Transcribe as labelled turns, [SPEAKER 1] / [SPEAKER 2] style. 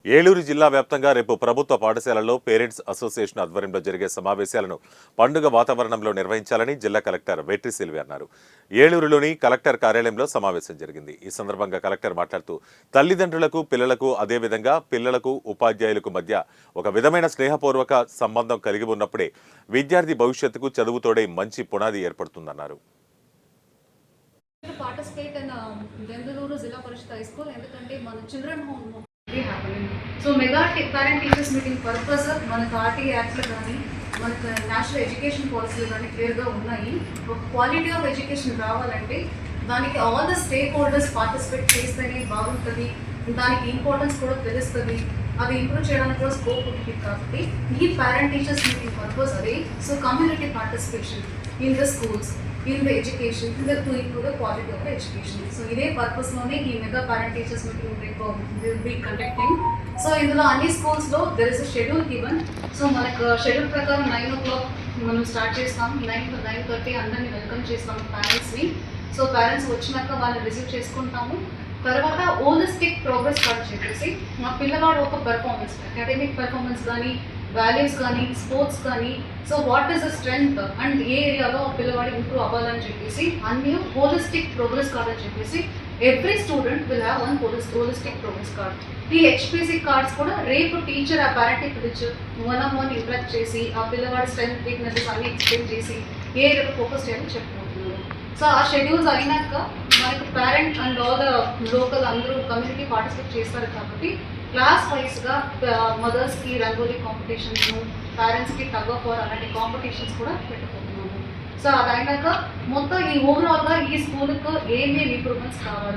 [SPEAKER 1] ఏలూరు జిల్లా వ్యాప్తంగా రేపు ప్రభుత్వ పాఠశాలల్లో పేరెంట్స్ అసోసియేషన్ ఆధ్వర్యంలో జరిగే సమావేశాలను పండుగ వాతావరణంలో నిర్వహించాలని జిల్లా కలెక్టర్ వెట్రి సిల్వి అన్నారు. ఏలూరులోని కలెక్టర్ కార్యాలయంలో సమావేశం జరిగింది. ఈ సందర్భంగా కలెక్టర్ మాట్లాడుతూ తల్లిదండ్రులకు, పిల్లలకు, అదేవిధంగా పిల్లలకు, ఉపాధ్యాయులకు మధ్య ఒక విధమైన స్నేహపూర్వక సంబంధం కలిగి ఉన్నప్పుడే విద్యార్థి భవిష్యత్తుకు చదువుతోడే మంచి పునాది ఏర్పడుతుందన్నారు.
[SPEAKER 2] So mega parent teachers meeting purpose మనకు ఆర్టీఐ యాక్ట్లో కానీ మనకు నేషనల్ ఎడ్యుకేషన్ పాలసీలు కానీ క్లియర్గా ఉన్నాయి. ఒక క్వాలిటీ ఆఫ్ ఎడ్యుకేషన్ రావాలంటే దానికి all the stake holders participate చేస్తేనే బాగుంటుంది. దానికి ఇంపార్టెన్స్ కూడా తెలుస్తుంది. అది ఇంప్రూవ్ చేయడానికి కూడా స్కోప్ ఉంటుంది. కాబట్టి ఈ పేరెంట్ టీచర్స్ మీటింగ్ పర్పస్ అదే. So community participation in the schools, in the education, to improve the quality of the education. So, ఇదే పర్పస్ లోనే ఈ mega parent teachers meeting will be conducting. So ఇందులో అన్ని schools లో there is a schedule given. So మనకు schedule ప్రకారం 9 o'clock మనం start చేస్తాం. 9:30 అందరినీ వెల్కమ్ చేస్తాం పేరెంట్స్ని. సో పేరెంట్స్ వచ్చినాక వాళ్ళని రిసీవ్ చేసుకుంటాము. తర్వాత హోలిస్టిక్ ప్రోగ్రెస్ కార్డ్ చెప్పేసి మా పిల్లవాడు ఒక పెర్ఫార్మెన్స్, అకాడమిక్ పెర్ఫార్మెన్స్ కానీ, వాల్యూస్ కానీ, స్పోర్ట్స్ కానీ, so what is the strength and ఏ ఏరియాలో పిల్లవాడు ఇంప్రూవ్ అవ్వాలని చెప్పేసి అన్ని హోలిస్టిక్ ప్రోగ్రెస్ కార్డ్ అని చెప్పేసి every student will have one holistic progress card. ఈ హెచ్పిసి కార్డ్స్ కూడా రేపు టీచర్ ఆ పేరెంట్ని పిలిచి వన్ ఇంటరాక్ట్ చేసి ఆ పిల్లవాడి స్ట్రెంగ్త్, వీక్నెసెస్ అన్ని ఎక్స్ప్లెయిన్ చేసి ఏ ఏరియాలో ఫోకస్ చేయాలని చెప్పుకుంటున్నారు. సో ఆ షెడ్యూల్స్ అయినాక మనకు parent and all the local అందరూ కమ్యూనిటీ పార్టిసిపేట్ చేస్తారు. కాబట్టి క్లాస్ వైజ్గా మదర్స్కి రంగోలీ కాంపిటీషన్స్, పేరెంట్స్కి టగ్ ఆఫ్ వార్ అలాంటి కాంపిటీషన్స్ కూడా పెట్టుకుంటున్నాము. సో అది అయినాక మొత్తం ఈ ఓవరాల్గా ఈ స్కూల్కి ఏమేమి ఇంప్రూవ్మెంట్స్ కావాలి,